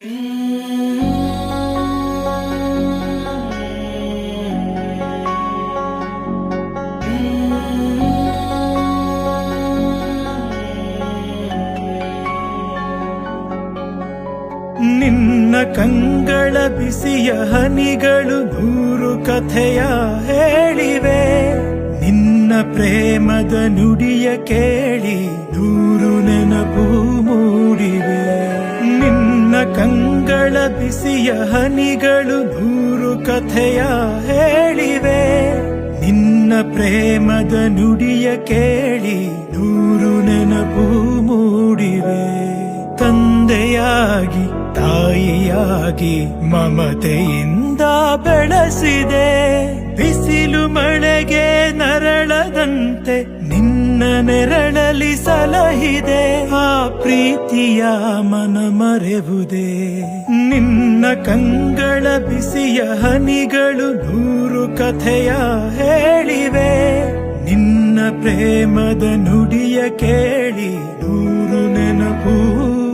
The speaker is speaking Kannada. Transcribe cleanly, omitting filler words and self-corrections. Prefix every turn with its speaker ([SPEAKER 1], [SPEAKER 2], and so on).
[SPEAKER 1] ನಿನ್ನ ಕಂಗಳ ಬಿಸಿಯ ಹನಿಗಳು ನೂರು ಕಥೆಯ ಹೇಳಿವೆ. ನಿನ್ನ ಪ್ರೇಮದ ನುಡಿಯ ಕೇಳಿ ನೂರು ನೆನಪು ಮೂಡಿವೆ. ನಿನ್ನ ಕಂಗಳ ಬಿಸಿಯ ಹನಿಗಳು ನೂರು ಕಥೆಯ ಹೇಳಿವೆ. ನಿನ್ನ ಪ್ರೇಮದ ನುಡಿಯ ಕೇಳಿ ನೂರು ನೆನಪು ಮೂಡಿವೆ. ತಂದೆಯಾಗಿ ತಾಯಿಯಾಗಿ ಮಮತೆಯಿಂದ ಬೆಳೆಸಿದೆ. ಬಿಸಿಲು ಮಳೆಗೆ ನರಳದಂತೆ ನಿನ್ನ ನೆರಳಲಿ ಸಲಹಿದೆ. ಆ ಪ್ರೀತಿಯ ಮನ ಮರೆವುದೇ. ನಿನ್ನ ಕಂಗಳ ಬಿಸಿಯ ಹನಿಗಳು ನೂರು ಕಥೆಯ ಹೇಳಿವೆ. ನಿನ್ನ ಪ್ರೇಮದ ನುಡಿಯ ಕೇಳಿ ನೂರು ನೆನಪು